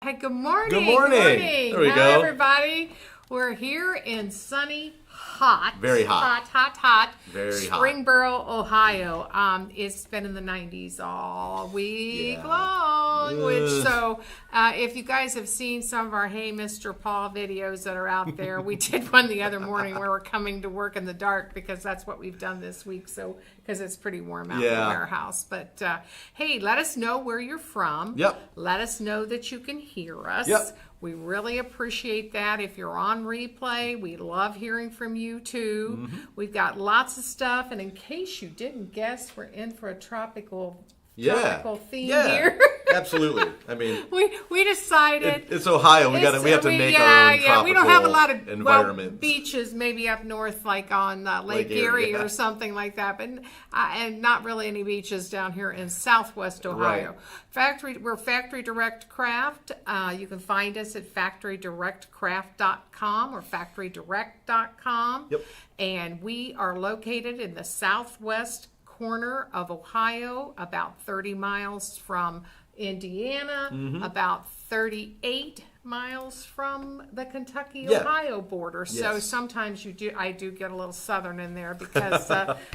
Hi, good morning. Good morning. There we Hi, go. everybody. We're here in sunny, hot. Very hot. Hot. Very hot. Springboro, Ohio. It's been in the 90s all week long. If you guys have seen some of our Hey Mr. Paul videos that are out there, we did one the other morning where we're coming to work in the dark because that's what we've done this week. So because it's pretty warm out in the warehouse. But hey, let us know where you're from. Yep. Let us know that you can hear us. Yep. We really appreciate that. If you're on replay, we love hearing from you too. Mm-hmm. We've got lots of stuff. And in case you didn't guess, we're in for a tropical theme here. Absolutely. I mean, we decided it's Ohio. We have to make our own tropical we don't have a lot of environment. Beaches maybe up north, like on Lake Erie or something like that, but and not really any beaches down here in Southwest Ohio. Right. We're Factory Direct Craft. You can find us at factorydirectcraft.com or factorydirect.com. Yep. And we are located in the southwest corner of Ohio, about 30 miles from Indiana, about 38 miles from the Kentucky-Ohio border. Yes. So sometimes I do get a little southern in there because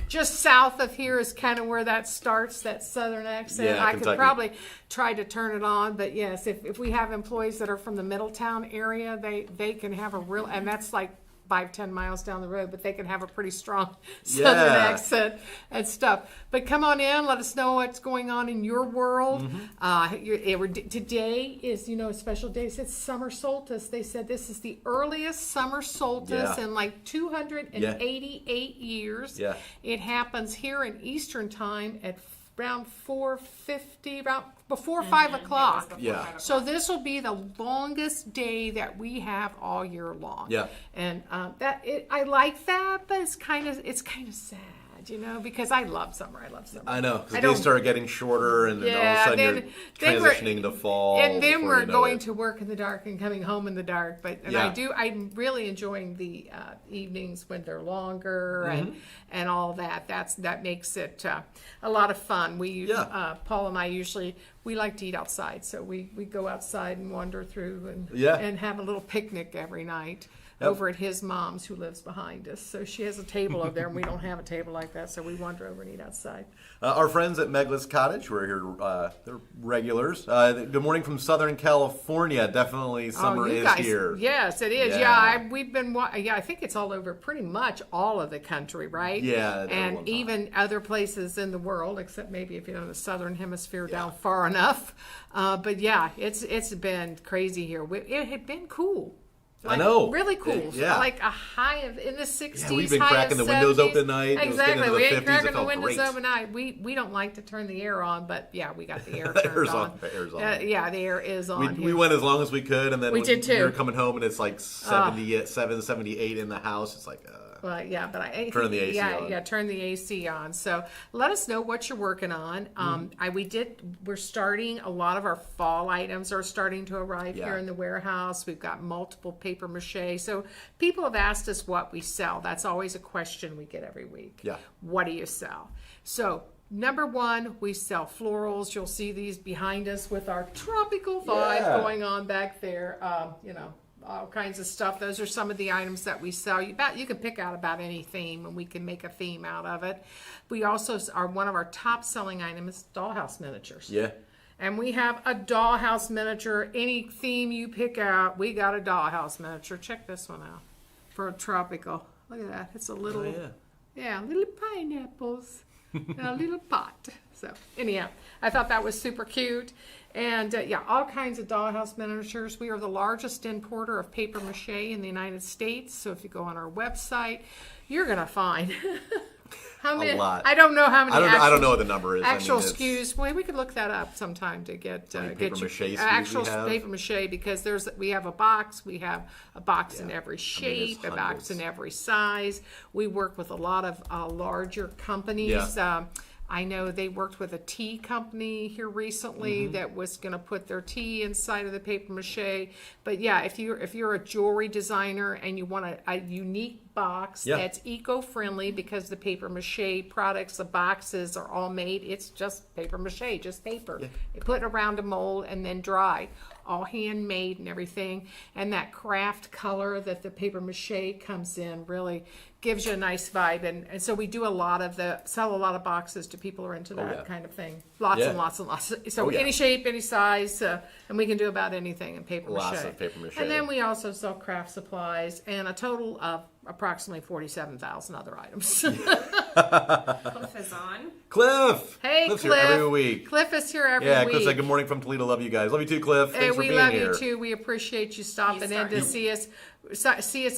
just south of here is kind of where that starts, that southern accent. Yeah, I Kentucky. could probably try to turn it on, but yes, if we have employees that are from the Middletown area, they can have a real, and that's like 5-10 miles down the road, but they can have a pretty strong southern accent and stuff. But come on in, let us know what's going on in your world. Today is, a special day. It's summer solstice. They said this is the earliest summer solstice in like 288 years. Yeah. It happens here in Eastern time at around 4:50, about before 5 o'clock. Yeah. So this will be the longest day that we have all year long. Yeah. And I like that, but it's kind of sad, because I love summer. I know, because days start getting shorter, and then all of a sudden you're transitioning to fall. And then we're going to work in the dark and coming home in the dark. I'm really enjoying the evenings when they're longer and all that. That makes it a lot of fun. Paul and I we like to eat outside, so we go outside and wander through and have a little picnic every night. Over at his mom's, who lives behind us. So she has a table over there, and we don't have a table like that, so we wander over and eat outside. Our friends at Meglis Cottage, we're here, they're regulars. Good morning from Southern California. Definitely summer is here. Yes, it is. Yeah. We've been, I think it's all over pretty much all of the country, right? Yeah. And even other places in the world, except maybe if you're in the southern hemisphere down far enough. But yeah, it's been crazy here. It had been cool. I know. Really cool. Yeah. Like a high in the 60s. Yeah, we've been cracking the windows open at night. Exactly. We ain't cracking the windows open at night. We don't like to turn the air on, but yeah, we got the air turned on. The air's on. Yeah, the air is on. We went as long as we could, and then we did too. We were coming home, and it's like 77, 78 in the house. It's like... Well, yeah, but I turn the AC on. Yeah, turn the AC on. So let us know what you're working on. We're starting, a lot of our fall items are starting to arrive here in the warehouse. We've got multiple paper mache. So people have asked us what we sell. That's always a question we get every week. Yeah. What do you sell? So number one, we sell florals. You'll see these behind us with our tropical vibe going on back there. All kinds of stuff. Those are some of the items that we sell. You can pick out about any theme, and we can make a theme out of it. We also are one of our top selling items, dollhouse miniatures. Yeah. And we have a dollhouse miniature. Any theme you pick out, we got a dollhouse miniature. Check this one out for a tropical. Look at that. It's a little, little pineapples in a little pot. So anyhow, I thought that was super cute. And all kinds of dollhouse miniatures. We are the largest importer of paper mache in the United States. So if you go on our website, you're going to find how many. A lot. I don't know how many. I don't know what the number is. Actual SKUs. Well, we could look that up sometime to get paper mache SKUs actual we have? paper mache, because we have a box. We have a box in every shape, a box in every size. We work with a lot of larger companies. Yeah. I know they worked with a tea company here recently that was going to put their tea inside of the paper mache. But yeah, if you're a jewelry designer and you want a unique box that's eco-friendly, because the paper mache products, the boxes are all made, it's just paper mache, just paper. You put it around a mold and then dry. all handmade and everything. And that craft color that the paper mache comes in really gives you a nice vibe. And so we do sell a lot of boxes to people who are into that kind of thing. Lots and lots and lots. So any shape, any size, and we can do about anything in paper mache. Lots of paper mache. And then we also sell craft supplies and a total of approximately 47,000 other items. Cliff is on. Cliff! Hey, Cliff's Cliff. here every week. Cliff is here every Yeah, week. Cliff said good morning from Toledo. Love you guys. Love you too, Cliff. Thanks for we being love here. you too. We appreciate you stopping in to see us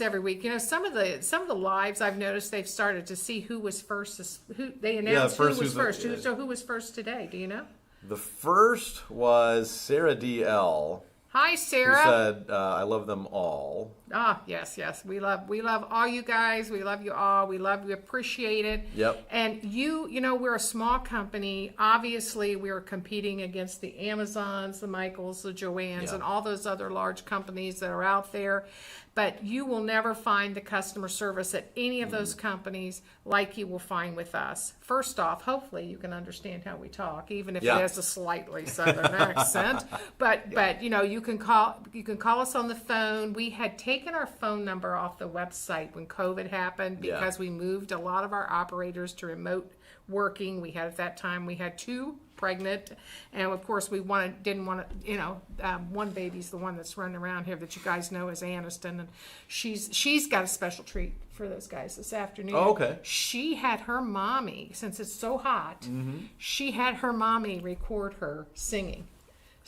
every week. You know, some of the lives I've noticed they've started to see who was first. Who they announced who was first. So who was first today? Do you know? The first was Sarah DL. Hi, Who Sarah. said, I love them all. Ah, yes. We love all you guys. We love you all. We appreciate it. Yep. And you know, we're a small company. Obviously, we're competing against the Amazons, the Michaels, the Joannes, and all those other large companies that are out there. But you will never find the customer service at any of those companies like you will find with us. First off, hopefully you can understand how we talk, even if it has a slightly southern accent. But you know, you can call us on the phone. We had taken our phone number off the website when COVID happened because we moved a lot of our operators to remote working. We had at that time 2 pregnant, and of course we didn't want to, you know, one baby's the one that's running around here that you guys know as Aniston, and she's got a special treat for those guys this afternoon. Oh, okay. She had her mommy, since it's so hot, she had her mommy record her singing.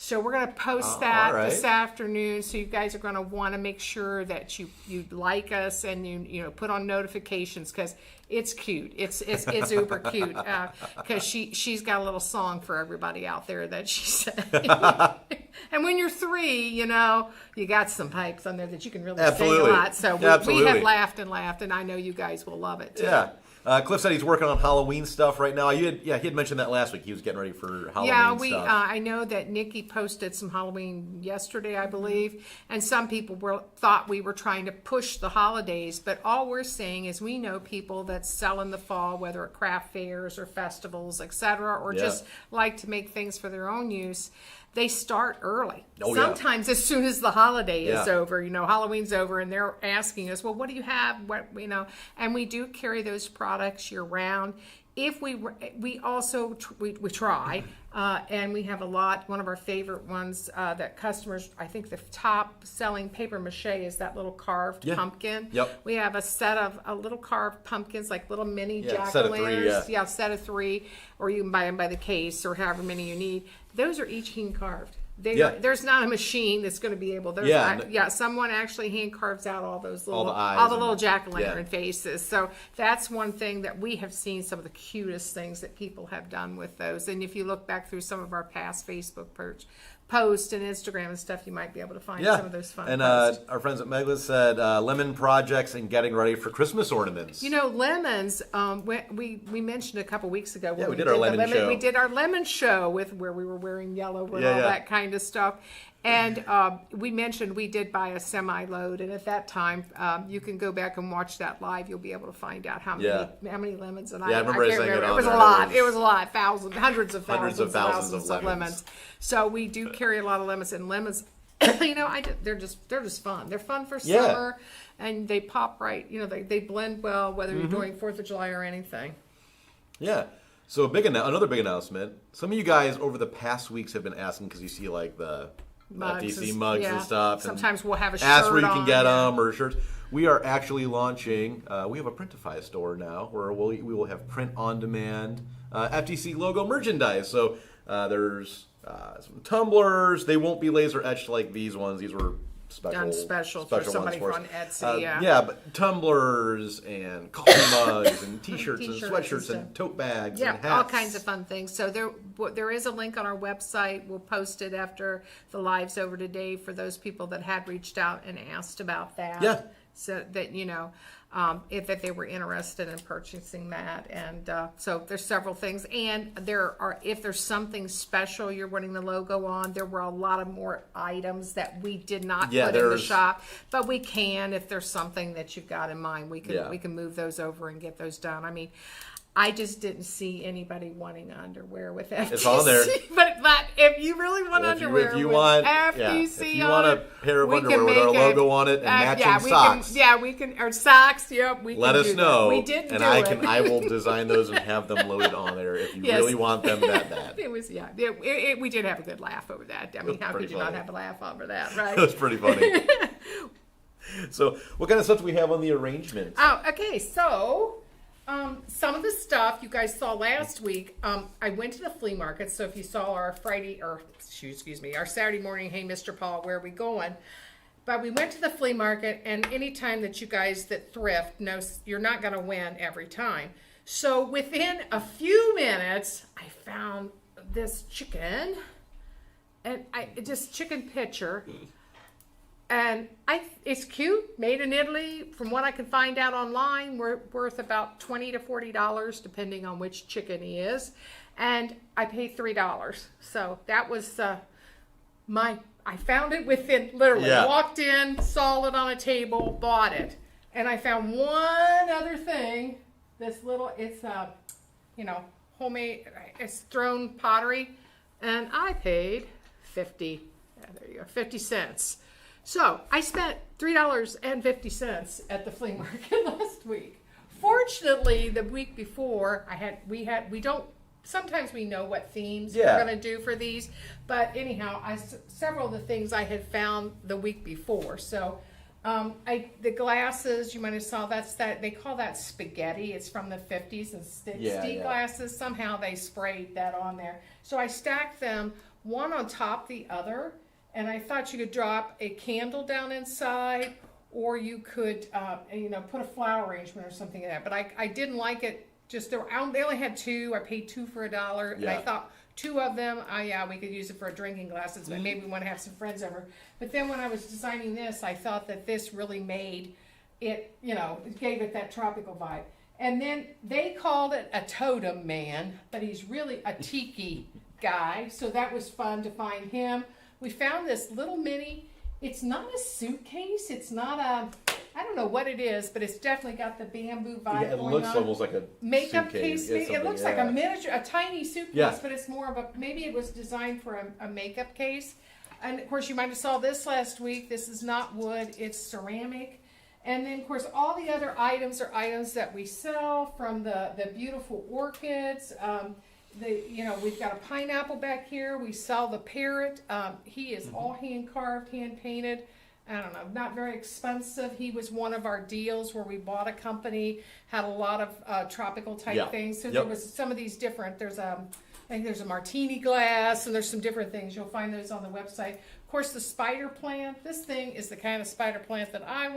So we're going to post that this afternoon. So you guys are going to want to make sure that you like us and you know put on notifications because it's cute. It's uber cute because she's got a little song for everybody out there that she sang. And when you're 3, you know you got some pipes on there that you can really sing a lot. So we have laughed, and I know you guys will love it too. Yeah. Cliff said he's working on Halloween stuff right now. He had mentioned that last week. He was getting ready for Halloween stuff. I know that Nikki posted some Halloween yesterday, I believe, and some people thought we were trying to push the holidays, but all we're saying is we know people that sell in the fall, whether at craft fairs or festivals, etc., or just like to make things for their own use. They start early. Sometimes as soon as the holiday is over, you know, Halloween's over, and they're asking us, well, what do you have? What, you know, and we do carry those products year round. If we also try, and we have a lot. One of our favorite ones that customers, I think the top selling paper mache is that little carved pumpkin. Yep. We have a set of little carved pumpkins, like little mini set of 3, set of 3, or you can buy them by the case or however many you need. Those are each hand carved. There's not a machine that's going to be able. Someone actually hand carves out all those little, all the little jack-o'-lantern faces. So that's one thing that we have seen some of the cutest things that people have done with those. And if you look back through some of our past Facebook posts and Instagram and stuff, you might be able to find some of those fun posts. Our friends at Megla said lemon projects and getting ready for Christmas ornaments. You know, lemons, we mentioned a couple weeks ago. We did our lemon show. We did our lemon show where we were wearing yellow and all that kind of stuff. And we mentioned we did buy a semi-load, and at that time, you can go back and watch that live. You'll be able to find out how many lemons. And I remember saying it was a lot. It was a lot. Hundreds of thousands of lemons. So we do carry a lot of lemons, and lemons, you know, they're just fun. They're fun for summer, and they pop right. You know, they blend well, whether you're doing 4th of July or anything. Yeah. So another big announcement. Some of you guys over the past weeks have been asking because you see like the FTC mugs and stuff. Sometimes we'll have a shirt ask where you can on, get them or shirts. We are actually launching. We have a Printify store now where we will have print on demand FTC logo merchandise. So there's some tumblers. They won't be laser etched like these ones. These were special for somebody ones on Etsy. But tumblers and coffee mugs and t-shirts and sweatshirts and tote bags and hats. All kinds of fun things. So there is a link on our website. We'll post it after the live's over today for those people that had reached out and asked about that. Yeah. So that, you know, if they were interested in purchasing that. And so there's several things. And if there's something special you're wanting the logo on, there were a lot of more items that we did not put in the shop. But we can, if there's something that you've got in mind, we can move those over and get those done. I mean, I just didn't see anybody wanting underwear with FTC. It's on there. But if you really want underwear if you with want, FTC if you on want a it, pair of we underwear can with our make logo on it and matching we socks, we can, or socks, yep, we let can us do know. that. We didn't and do I it. can I will design those and have them loaded on there if you Yes. really want them that bad. It was, we did have a good laugh over that. I mean, how pretty could you not funny. have a laugh over that, right? That was pretty funny. So, what kind of stuff do we have on the arrangement? Oh, okay. So, some of the stuff you guys saw last week, I went to the flea market. So, if you saw our our Saturday morning, hey, Mr. Paul, where are we going? But we went to the flea market, and anytime that you guys that thrift know you're not going to win every time. So, within a few minutes, I found this chicken, and just chicken picture. And it's cute, made in Italy. From what I can find out online, we're worth about $20 to $40, depending on which chicken he is. And I paid $3. So that was I found it within, literally, walked in, saw it on a table, bought it. And I found one other thing, it's homemade, it's thrown pottery. And I paid 50 cents. So I spent $3.50 at the flea market last week. Fortunately, the week before sometimes we know what themes we're going to do for these, but anyhow, several of the things I had found the week before. So the glasses, you might have saw they call that spaghetti. It's from the 50s and steak glasses. Somehow they sprayed that on there. So I stacked them one on top of the other. And I thought you could drop a candle down inside, or you could, put a flower arrangement or something like that. But I didn't like it. They only had two. I paid $2 for $1, and I thought two of them. We could use it for drinking glasses. But maybe we want to have some friends over. But then when I was designing this, I thought that this really made it. It gave it that tropical vibe. And then they called it a totem man, but he's really a tiki guy. So that was fun to find him. We found this little mini, it's not a suitcase, it's not I don't know what it is, but it's definitely got the bamboo vibe going on. It looks almost like a makeup suitcase. case. It looks like a miniature, a tiny suitcase, but it's more of maybe it was designed for a makeup case. And of course you might have saw this last week. This is not wood, it's ceramic. And then of course all the other items are items that we sell, from the beautiful orchids, we've got a pineapple back here. We sell the parrot. He is all hand carved, hand painted. I don't know, not very expensive. He was one of our deals where we bought a company, had a lot of tropical type things. So there was some of these different. I think there's a martini glass, and there's some different things. You'll find those on the website. Of course, the spider plant. This thing is the kind of spider plant that I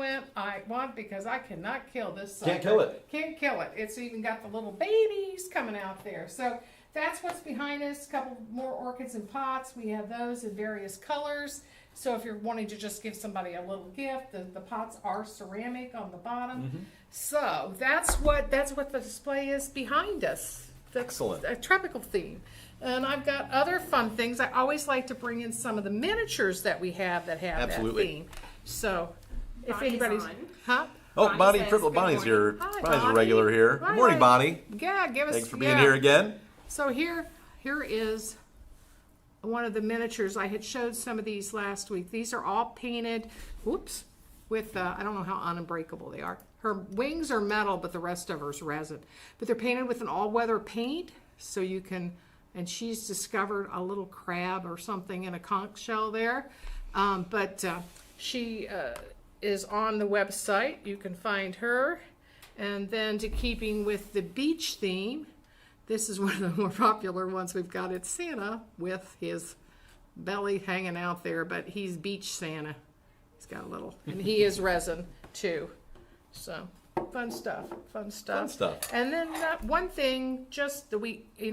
want because I cannot kill this sucker. Can't kill it. Can't kill it. It's even got the little babies coming out there. So that's what's behind us. A couple more orchids in pots. We have those in various colors. So if you're wanting to just give somebody a little gift, the pots are ceramic on the bottom. Mm-hmm. So that's what the display is behind us. Excellent. A tropical theme. And I've got other fun things. I always like to bring in some of the miniatures that we have that have that theme. So if Bonnie's anybody's... on. Huh? Oh, Bonnie says Bonnie's good here. Hi, Bonnie's a Bonnie. regular here. Hi, Good morning, Bonnie. Yeah, give us... Thanks for being here again. So here is one of the miniatures. I had showed some of these last week. These are all painted, with, I don't know how unbreakable they are. Her wings are metal, but the rest of her is resin. But they're painted with an all-weather paint, so you can, and she's discovered a little crab or something in a conch shell there. She is on the website. You can find her. And then to keeping with the beach theme, this is one of the more popular ones we've got. It's Santa with his belly hanging out there, but he's beach Santa. He's got a little, and he is resin too. So fun stuff. And then one thing, just that we a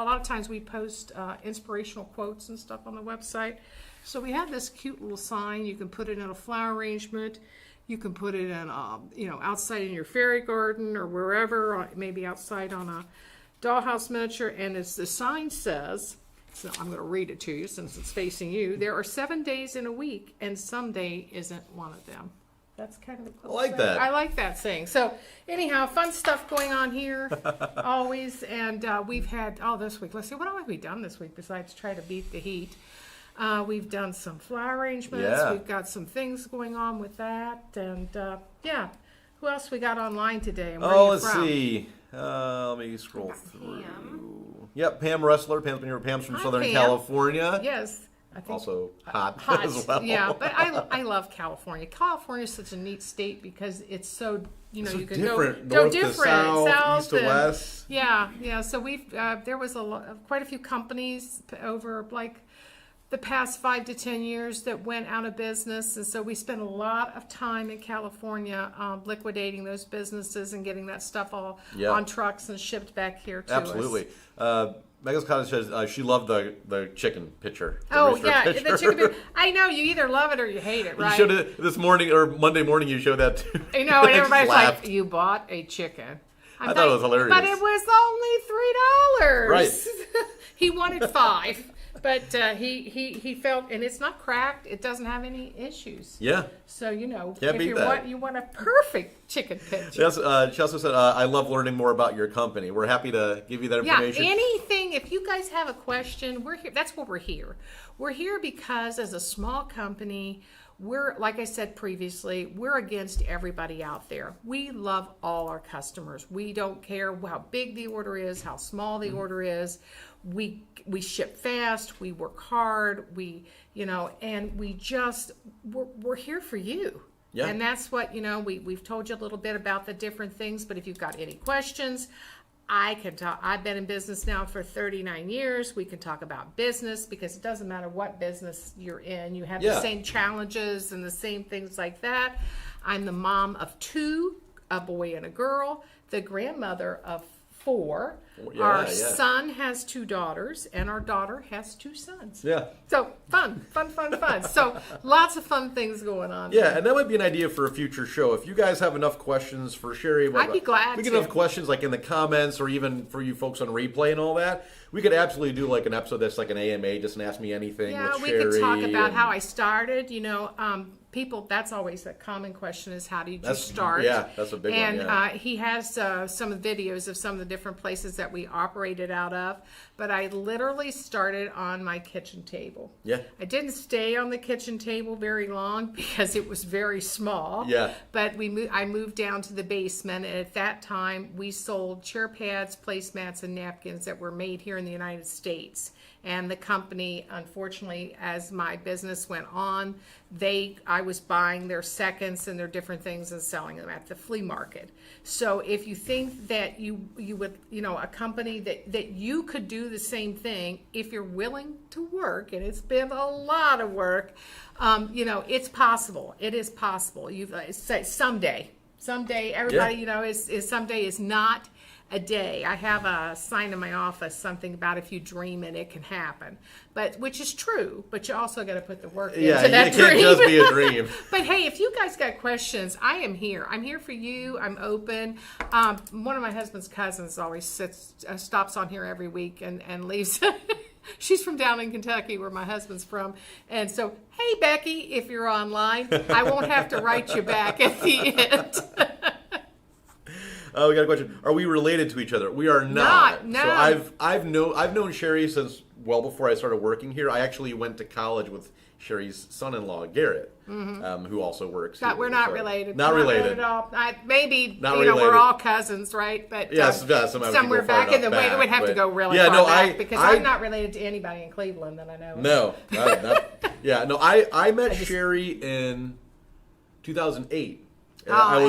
lot of times we post inspirational quotes and stuff on the website. So we have this cute little sign. You can put it in a flower arrangement. You can put it in, outside in your fairy garden or wherever, or maybe outside on a dollhouse miniature. And as the sign says, so I'm going to read it to you since it's facing you. There are 7 days in a week, and some day isn't one of them. That's kind of a cool I like saying. that. I like that saying. So anyhow, fun stuff going on here always. And we've had, this week, let's see, what have we done this week besides try to beat the heat? We've done some flower arrangements. Yeah. We've got some things going on with that. And who else we got online today? And where are you let's from? see. Let me scroll through. Pam. Yep, Pam Ressler. Pam's been here. Pam's from Hi, Southern Pam. California. Yes. I think Also hot, hot as well. Yeah, but I love California. California is such a neat state because it's so, you So can different. go North different, to south, east to and- west. Yeah. So we've there was quite a few companies over like the past 5 to 10 years that went out of business, and so we spent a lot of time in California liquidating those businesses and getting that stuff all on trucks and shipped back here to us. Absolutely. Megan's Cottage says she loved the chicken picture. Oh rooster yeah, picture. the chicken. I know you either love it or you hate it, right? You showed it this morning or Monday morning. You showed that too. I know, and everybody's laughed. like, "You bought a chicken." I thought it was hilarious. But it was only $3. Right. He wanted 5. But he felt, and it's not cracked. It doesn't have any issues. Yeah. So Can't beat that. you want a perfect chicken picture. Yes. She also said, "I love learning more about your company. We're happy to give you that information." Yeah, anything. If you guys have a question, we're here. That's what we're here. We're here because as a small company, we're, like I said previously, we're against everybody out there. We love all our customers. We don't care how big the order is, how small the order is. We ship fast. We work hard. And we just we're here for you. Yeah. And that's what we've told you a little bit about the different things. But if you've got any questions, I can talk. I've been in business now for 39 years. We can talk about business because it doesn't matter what business you're in. You have the same challenges and the same things like that. I'm the mom of 2, a boy and a girl, the grandmother of 4. Our son has 2 daughters, and our daughter has 2 sons. Yeah. So fun. So lots of fun things going on. Yeah, and that might be an idea for a future show. If you guys have enough questions for Sherry, I'd be glad we to. get enough questions like in the comments or even for you folks on replay and all that. We could absolutely do like an episode that's like an AMA, just an Ask Me Anything Yeah, with we Sherry. could talk about and- how I started. People, that's always a common question is how did you start? Yeah, that's a big and, one. Yeah. he has some videos of some of the different places that we operated out of. But I literally started on my kitchen table. Yeah. I didn't stay on the kitchen table very long because it was very small. Yeah. But I moved down to the basement, and at that time we sold chair pads, placemats, and napkins that were made here in the United States. And the company, unfortunately, as my business went on, I was buying their seconds and their different things and selling them at the flea market. So if you think that you would, a company that you could do the same thing if you're willing to work, and it's been a lot of work, it's possible. It is possible. You say someday, everybody, is someday is not a day. I have a sign in my office, something about if you dream it, it can happen. Which is true, but you also got to put the work into that it dream. can't just be a dream. But hey, if you guys got questions, I am here. I'm here for you. I'm open. One of my husband's cousins always stops on here every week and leaves. She's from down in Kentucky, where my husband's from. And so, hey, Becky, if you're online, I won't have to write you back at the end. We got a question. Are we related to each other? We are not. No. So I've known Sherry since well before I started working here. I actually went to college with Sherry's son-in-law Garrett, who also works here. We're not related. Not related at all. Maybe Not we're related. all cousins, right? But Yes, somewhere back in the way, back, we'd have to but- go really Yeah, far no, back because I'm not related to anybody in Cleveland that I know. No, I met Sherry in 2008. I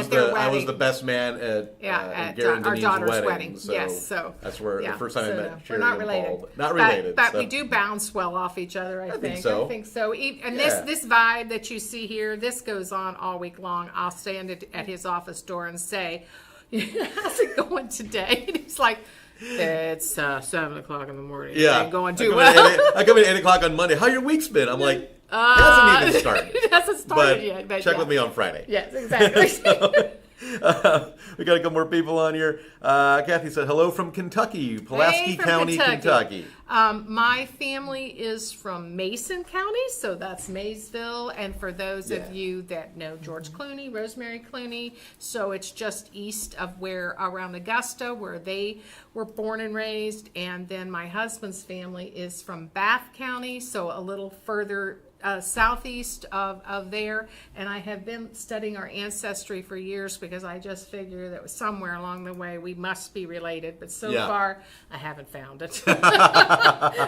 was the best man at Garrett and our Denise's daughter's wedding. So yes, so that's where the first time I met Sherry. We're not related. Paul, not related, but so. we do bounce well off each other. I think so. I think so. And this vibe that you see here, this goes on all week long. I'll stand at his office door and say, "How's it going today?" And he's like, "It's 7:00 in the morning. Yeah, It ain't going too well." I come in at 8:00 on Monday. How your week's been? I'm like, it hasn't even started. It hasn't started yet. But check with me on Friday. Yes, exactly. We got a couple more people on here. Kathy said, hello from Kentucky, Pulaski Hey, from County, Kentucky. My family is from Mason County, so that's Maysville. And for those of you that know George Clooney, Rosemary Clooney, so it's just east of around Augusta, where they were born and raised. And then my husband's family is from Bath County, so a little further southeast of there, and I have been studying our ancestry for years because I just figure that somewhere along the way we must be related, but so far I haven't found it.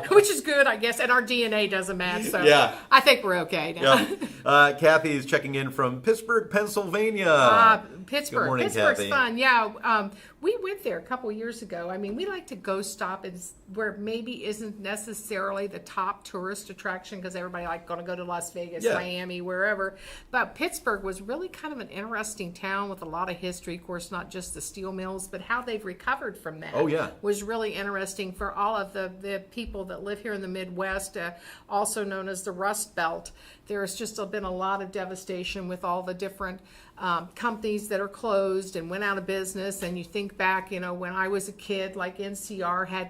Which is good, I guess, and our DNA doesn't match, so I think we're okay now. Kathy is checking in from Pittsburgh, Pennsylvania. Pittsburgh. Good morning, Pittsburgh's Kathy. fun. Yeah, we went there a couple years ago. I mean, we like to go stop where maybe isn't necessarily the top tourist attraction because everybody going to go to Las Vegas, Miami, wherever. But Pittsburgh was really kind of an interesting town with a lot of history. Of course, not just the steel mills, but how they've recovered from that. Oh, yeah. Was really interesting for all of the people that live here in the Midwest, also known as the Rust Belt. There's just been a lot of devastation with all the different companies that are closed and went out of business. And you think back, when I was a kid, like NCR had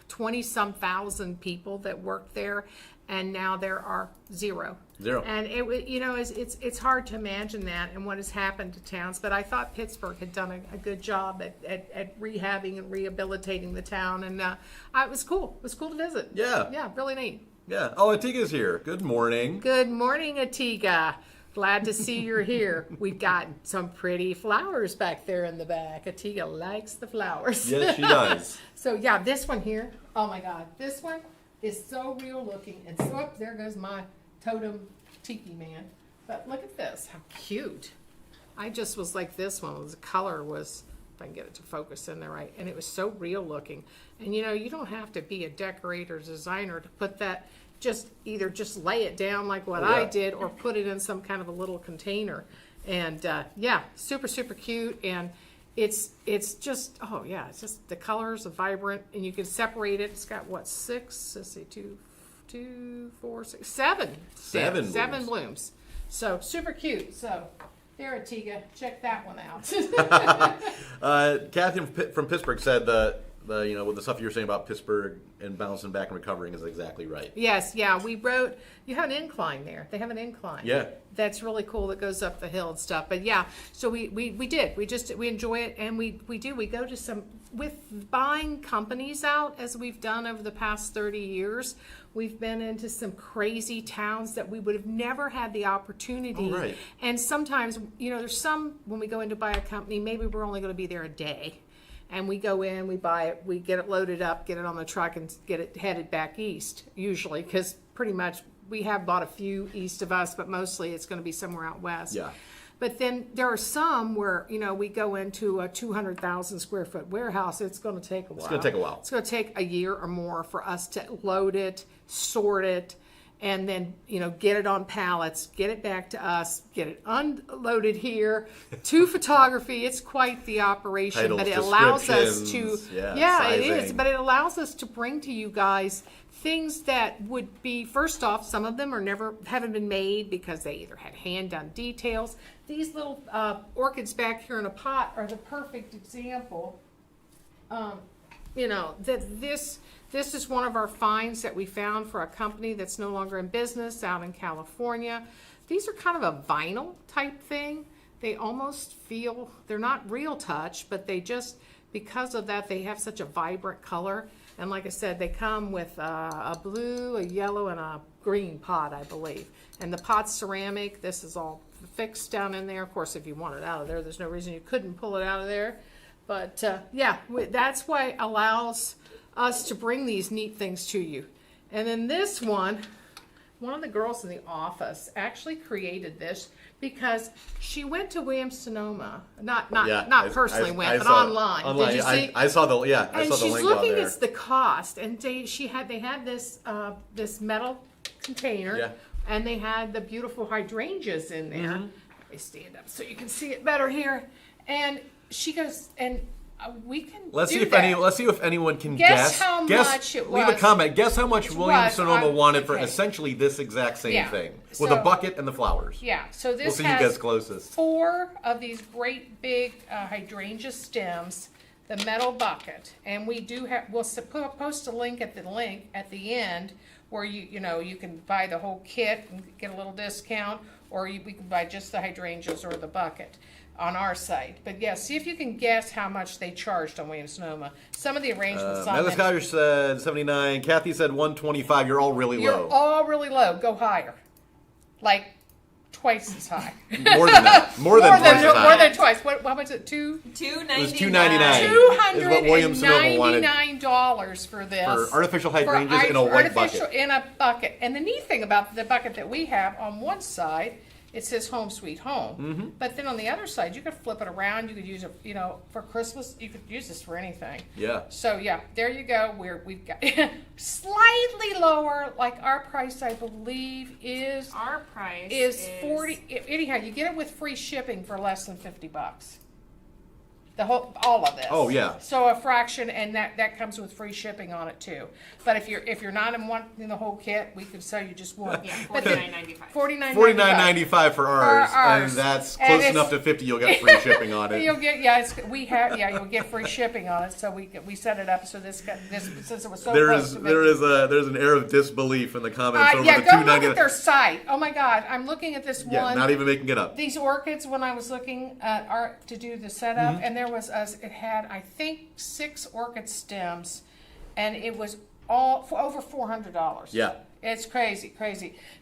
20-some thousand people that worked there, and now there are zero. And it's hard to imagine that and what has happened to towns. But I thought Pittsburgh had done a good job at rehabbing and rehabilitating the town, and it was cool. It was cool to visit. Yeah, really neat. Yeah. Oh, Atiga's here. Good morning. Good morning, Atiga. Glad to see you're here. We've got some pretty flowers back there in the back. Atiga likes the flowers. Yes, she does. So yeah, this one here. Oh my God, this one is so real looking. And so there goes my totem tiki man. But look at this, how cute. I just was like this one. The color was, if I can get it to focus in there right, and it was so real looking. And you don't have to be a decorator or designer to put that. Just lay it down like what I did, or put it in some kind of a little container. And super, super cute. And it's just it's just the colors are vibrant, and you can separate it. It's got what, 6? Let's see, 2, 4, 6, 7. Seven blooms. So super cute. So there, Atiga, check that one out. Kathy from Pittsburgh said that with the stuff you were saying about Pittsburgh and bouncing back and recovering is exactly right. Yes, yeah. We wrote, you have an incline there. They have an incline. Yeah. That's really cool that goes up the hill and stuff. But yeah, so we did. We enjoy it, and we go to some, with buying companies out as we've done over the past 30 years, we've been into some crazy towns that we would have never had the opportunity. Oh, right. And sometimes, there's some, when we go in to buy a company, maybe we're only going to be there a day. And we go in, we buy it, we get it loaded up, get it on the truck, and get it headed back east, usually, because pretty much we have bought a few east of us, but mostly it's going to be somewhere out west. Yeah. But then there are some where, we go into a 200,000 square foot warehouse. It's going to take a while. It's going to take a while. It's going to take a year or more for us to load it, sort it, and then, get it on pallets, get it back to us, get it unloaded here to photography. It's quite the operation, Titles, but it allows us to, sizing. It is, but it allows us to bring to you guys things that would be, first off, some of them haven't been made because they either had hand-done details. These little orchids back here in a pot are the perfect example. That this is one of our finds that we found for a company that's no longer in business out in California. These are kind of a vinyl type thing. They almost feel, they're not real touch, but they just, because of that, they have such a vibrant color. And like I said, they come with a blue, a yellow, and a green pot, I believe. And the pot's ceramic. This is all fixed down in there. Of course, if you want it out of there, there's no reason you couldn't pull it out of there. But that's why it allows us to bring these neat things to you. And then this one of the girls in the office actually created this because she went to Williams-Sonoma. Not personally went, but online. Did you see? I saw the link on there. And she's looking at the cost, and they had this this metal container, and they had the beautiful hydrangeas in there. They stand up so you can see it better here. And she goes, and We can. Let's do see if that. let's see if anyone can Guess how much it Leave a was. comment. Guess how much It Williams was Sonoma on- wanted for okay. essentially this exact same Yeah. thing with So- a bucket and the flowers. Yeah. So We'll this see who has gets closest. 4 of these great big hydrangea stems, the metal bucket, and we do have. We'll post a link at the end where you can buy the whole kit and get a little discount, or we can buy just the hydrangeas or the bucket on our site. But yeah, see if you can guess how much they charged on Williams Sonoma. Some of the arrangements on Megan them, Scottish said 79. Kathy said 125. You're all really you're low. all really low. Go higher, like twice as high. More than that. More than twice as high. More than twice. What was it? It was $2.99. $2.99. Is what Williams Sonoma wanted $299 for this. for artificial hydrangeas in a white bucket. In a bucket. And the neat thing about the bucket that we have, on one side, it says Home Sweet Home. Mm-hmm. But then on the other side, you could flip it around. You could use it, for Christmas. You could use this for anything. Yeah. So yeah, there you go. We've got slightly lower. Like our price, I believe, is Our price is 40. Anyhow, you get it with free shipping for less than $50. All of this. Oh, yeah. So a fraction, and that comes with free shipping on it too. But if you're not in the whole kit, we could sell you just one. Yeah, But then- $49.95. $49.95. $49.95 for ours, ours. and that's And close it's- enough to 50. You'll get free shipping on it. You'll get you'll get free shipping on it. So we set it up so this since it was so close to There's an air of disbelief in the comments over yeah, the go look $2.99. at their site. Oh my God, I'm looking at this Yeah, one. not even making it up. These orchids, when I was looking at art to do the setup, Mm-hmm. and it had, I think, 6 orchid stems, and it was all for over $400. Yeah. It's crazy.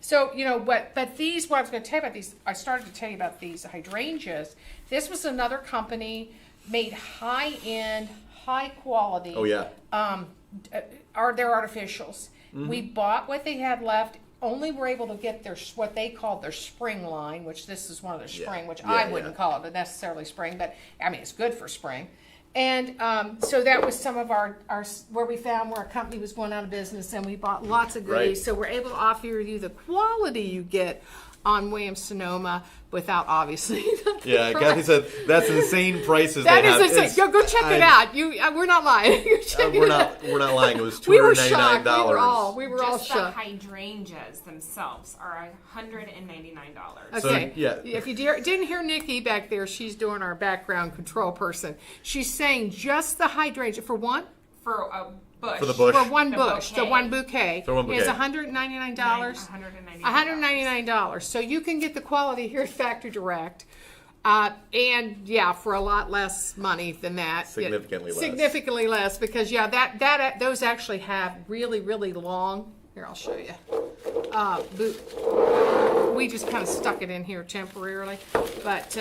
So, but these, what I was going to tell you about these, I started to tell you about these hydrangeas. This was another company made high-end, high-quality. Oh, yeah. They're artificials. We bought what they had left. Only were able to get what they called their spring line, which this is one of their spring, which I wouldn't call it necessarily spring, but I mean it's good for spring. And so that was some of our where we found where a company was going out of business, and we bought lots of goodies. Right. So we're able to offer you the quality you get on Williams Sonoma without obviously. Yeah, Kathy said that's insane prices. That they have. is insane. Go check it out. We're not lying. We're not lying. It was We were $299. shocked. We were all Just the shocked. hydrangeas themselves are $199. So, Okay. yeah. If you didn't hear Nikki back there, she's doing our background control person. She's saying just the hydrangea for one. For a bush. For the bush. For one The bush, the bouquet. one bouquet, For one bouquet. is $199. $199. So you can get the quality here at Factory Direct. And yeah, for a lot less money than that. Significantly less. Significantly less, because those actually have really, really long. Here, I'll show you. We just kind of stuck it in here temporarily, but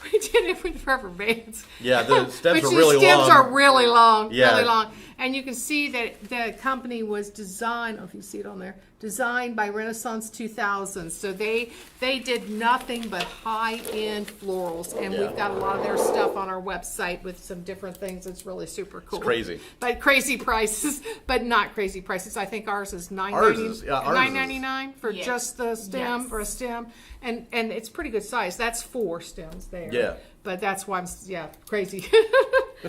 we did it with rubber bands. Yeah, the stems Which are really the stems long. are really long, Yeah. really long. And you can see that the company was designed, I don't know if you see it on there, designed by Renaissance 2000. So they did nothing but high-end florals. And Yeah. we've got a lot of their stuff on our website with some different things. It's really super cool. It's crazy. But crazy prices, but not crazy prices. I think ours is $9.99 for Yes. just the stem Yes. or a stem. And it's pretty good size. That's 4 stems there. Yeah. But that's why crazy.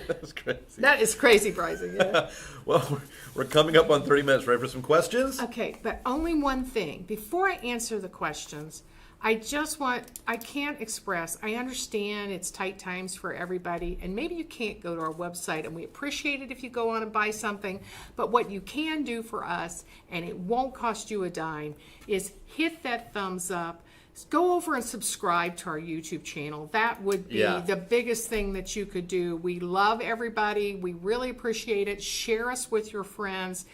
That's crazy. That is crazy pricing, yeah. Well, we're coming up on 30 minutes. Ready for some questions? Okay, but only one thing. Before I answer the questions, I can't express, I understand it's tight times for everybody, and maybe you can't go to our website, and we appreciate it if you go on and buy something, but what you can do for us, and it won't cost you a dime, is hit that thumbs up. Go over and subscribe to our YouTube channel. That would be the biggest thing that you could do. We love everybody. We really appreciate it. Share us with your friends.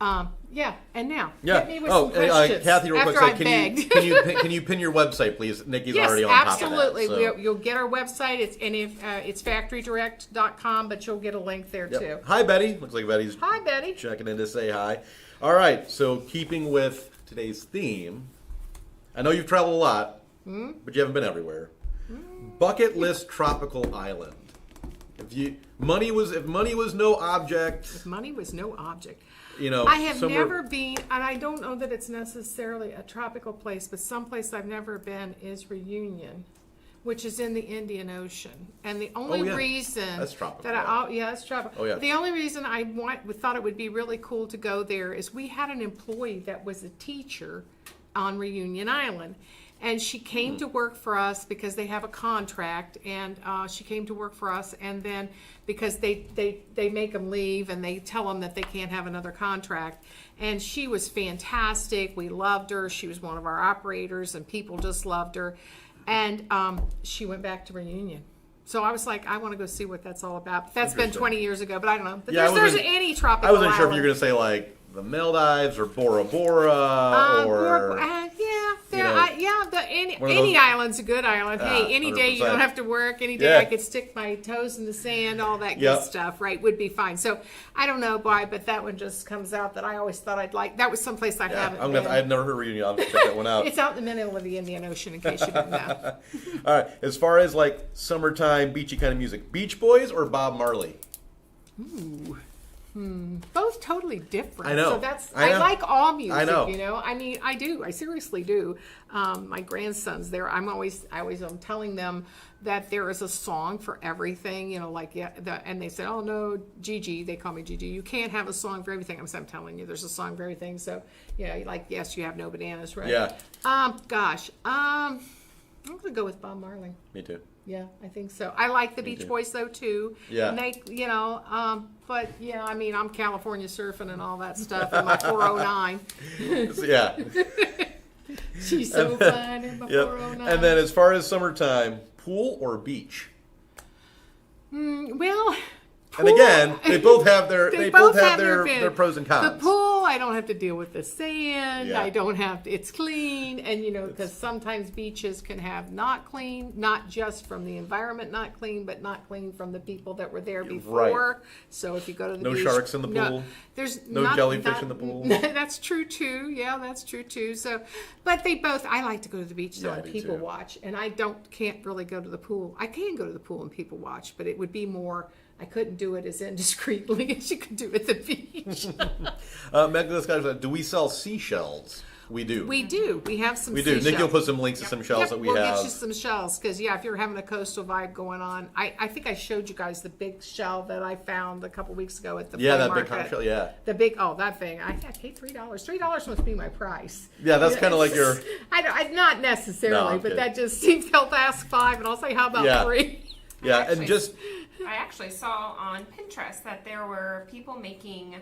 And now hit me with some questions. Kathy, real quick, after say, I begged. can you pin your website, please? Nikki's Yes, already on top of absolutely. that. So. You'll get our website. It's factorydirect.com, but you'll get a link there Yep. too. Hi, Betty. Looks like Betty's Hi, Betty. checking in to say hi. All right, so keeping with today's theme, I know you've traveled a lot, but you haven't been everywhere. Bucket list tropical island. If money was no object, If money was no object. I have never been, and I don't know that it's necessarily a tropical place, but someplace I've never been is Reunion, which is in the Indian Ocean. And the only yeah. reason That's tropical. that's tropical. Oh, yeah. The only reason we thought it would be really cool to go there is we had an employee that was a teacher on Reunion Island. And she came to work for us because they have a contract, and she came to work for us, and then because they make them leave and they tell them that they can't have another contract. And she was fantastic. We loved her. She was one of our operators, and people just loved her. And she went back to Reunion. So I was like, I want to go see what that's all about. That's been 20 years ago, but I don't know. But there's any tropical I wasn't sure if island. you were going to say like the Maldives or Bora Bora or any island's a good island. Hey, any day you 100%. don't have to work. Any day Yeah. I could stick my toes in the sand. All that good stuff, right? Would be fine. So I don't know why, but that one just comes out that I always thought I'd like. That was someplace I haven't been. I've never heard of Reunion. I'll have to check that one out. It's out in the middle of the Indian Ocean, in case you didn't know. All right. As far as like summertime beachy kind of music, Beach Boys or Bob Marley? Ooh. Both totally different. I know. So I know. I like all music. I know. You know. I mean, I do. I seriously do. My grandsons, I always am telling them that there is a song for everything. You know, like and they say, "Oh no, Gigi." They call me Gigi. You can't have a song for everything. I'm telling you, there's a song for everything. So yeah, like yes, you have no bananas, right? Yeah. Gosh. I'm gonna go with Bob Marley. Me too. Yeah, I think so. I like the Beach Boys though too. Yeah. And they, but yeah, I mean, I'm California surfing and all that stuff in my 409. Yeah. She's so fun in my 409. And then as far as summertime, pool or beach? Well, And again, they both have their advantage. their pros and cons. The pool, I don't have to deal with the sand. Yeah. I don't have to, it's clean. And, because sometimes beaches can have not clean, not just from the environment not clean, but not clean from the people that were there before. Right. So if you go to the No beach. sharks in the pool. There's No jellyfish in the pool. That's true too. Yeah, that's true too. So, but I like to go to the beach though Yeah, I and do people too. watch. And I can't really go to the pool. I can go to the pool and people watch, but it would be more, I couldn't do it as indiscreetly as you could do at the beach. Meg, this guy said, do we sell seashells? We do. We do. We have some We do. seashells. Nick will put some links to some shells that we we'll have. get you some shells because if you're having a coastal vibe going on, I think I showed you guys the big shell that I found a couple weeks ago at the flea that market. big conch shell, yeah. The big that thing. I paid $3. $3 must be my price. Yeah, that's kind of like your. I not necessarily, No, I'm but kidding. that just seems. They'll ask $5, and I'll say, how about Yeah. $3? Yeah, Actually, and just. I actually saw on Pinterest that there were people making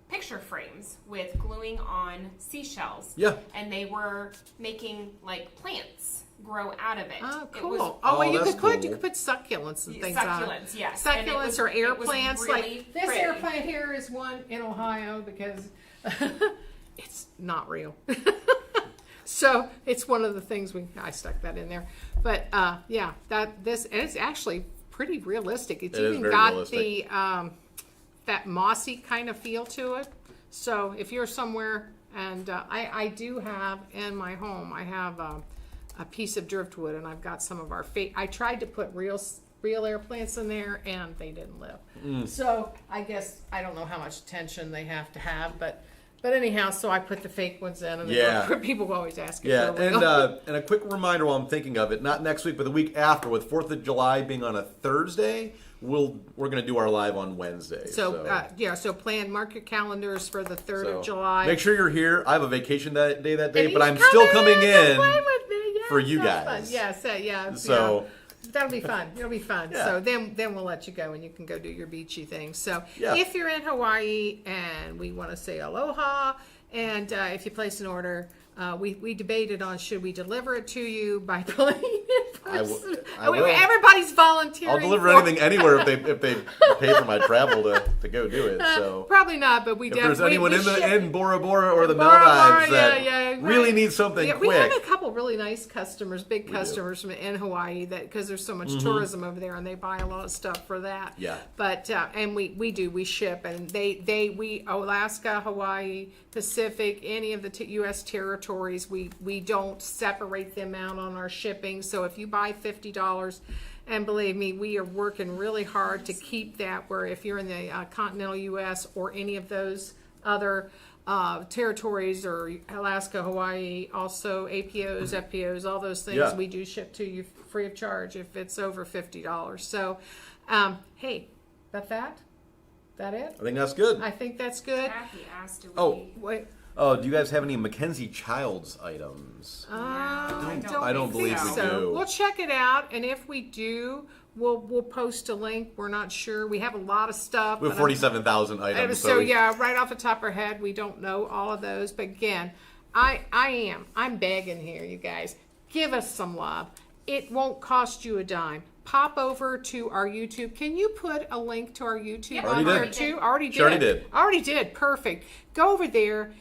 picture frames with gluing on seashells. Yeah. And they were making like plants grow out of it. Oh, It cool. was Well, you that's could cool. put succulents and things on it. succulents, yes. And it Succulents was- or air it was plants. really Like this pretty. air plant here is one in Ohio because it's not real. So it's one of the things I stuck that in there. But yeah, and it's actually pretty realistic. It's It is even very got realistic. the that mossy kind of feel to it. So if you're somewhere, and I do have in my home, I have a piece of driftwood, and I've got some of our I tried to put real air plants in there, and they didn't live. So I guess I don't know how much attention they have to have, but anyhow, so I put the fake ones in, and Yeah. people always ask if Yeah, they're real. and a quick reminder while I'm thinking of it, not next week, but the week after, with 4th of July being on a Thursday, we're going to do our live on Wednesday. So mark your calendars for the 3rd of July. Make sure you're here. I have a vacation that day, And but he's I'm still coming to in play with me. Yeah, for you that's guys. Fun. Yeah. So- yeah. That'll be fun. It'll be fun. Yeah. So then we'll let you go and you can go do your beachy thing. So Yeah. if you're in Hawaii and we want to say aloha, and if you place an order, we debated on should we deliver it to you by plane in person. I will. Everybody's volunteering. I'll deliver for anything anywhere if they pay for my travel to go do it. So Probably not, but we if definitely. there's anyone in Bora Bora or the Bora Maldives Bora, that yeah, really right. needs something Yeah, quick, we have a couple really nice customers, big do. customers in Hawaii that because there's so much tourism over there and they buy a lot of stuff for that. Yeah. But and we ship and we Alaska, Hawaii, Pacific, any of the U.S. territories, we don't separate them out on our shipping. So if you buy $50. And believe me, we are working really hard to keep that where if you're in the continental U.S. or any of those other territories or Alaska, Hawaii, also APOs, FPOs, all those things Yeah. we do ship to you free of charge if it's over $50. So, hey, that it? I think that's good. I think that's good. Kathy asked, do we... Oh. Wait. Oh, do you guys have any Mackenzie Childs items? I don't believe we do. We'll check it out, and if we do, we'll post a link. We're not sure. We have a lot of stuff. We have but 47,000 items. So yeah, right off the top of our head, we don't know all of those. But again, I'm begging here, you guys. Give us some love. It won't cost you a dime. Pop over to our YouTube. Can you put a link to our YouTube Yeah, on there did. too? Already did. She already did. Already did. Perfect. Go over there.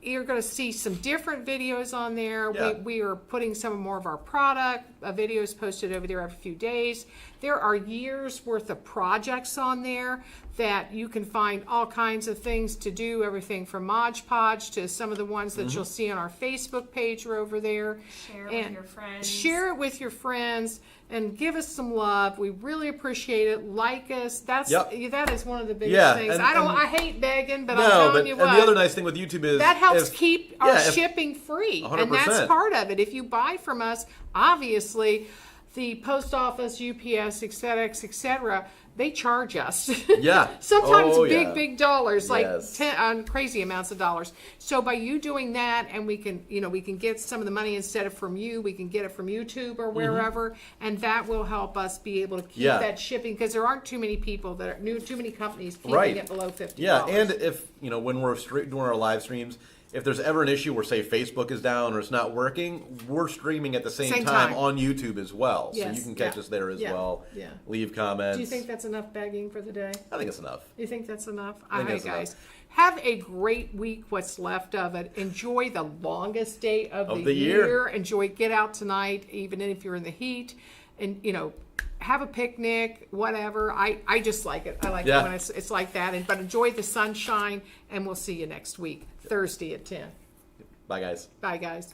You're going to see some different videos on there. Yeah. We are putting some more of our product videos posted over there every few days. There are years worth of projects on there that you can find all kinds of things to do, everything from Mod Podge to some of the ones that you'll see on our Facebook page are over there. Share it with your friends. Share it with your friends and give us some love. We really appreciate it. Like us. That is one of the biggest things. and- I hate begging, but I'm No, telling but you and what. the other nice thing with YouTube is That helps if- keep our if- shipping free. 100%. And that's part of it. If you buy from us, obviously, the post office, UPS, et cetera, they charge us. Yeah. Sometimes Oh, yeah. big dollars, like Yes. crazy amounts of dollars. So by you doing that, and we can get some of the money instead of from you, we can get it from YouTube or wherever, and that will help us be able to keep Yeah. that shipping because there aren't too many people too many companies keeping Right. it below $50. Yeah, and if when we're doing our live streams, if there's ever an issue where say Facebook is down or it's not working, we're streaming at the same time on YouTube as well. So Yes, you can catch yeah. us there as Yeah, well. yeah. Leave comments. Do you think that's enough begging for the day? I think it's enough. You think that's enough? I think All right, that's enough. guys. Have a great week, what's left of it. Enjoy the longest day of the year. Enjoy, get out tonight, even if you're in the heat. And, have a picnic, whatever. I just like it. I like it when it's like that. But enjoy the sunshine, and we'll see you next week, Thursday at 10. Bye, guys. Bye, guys.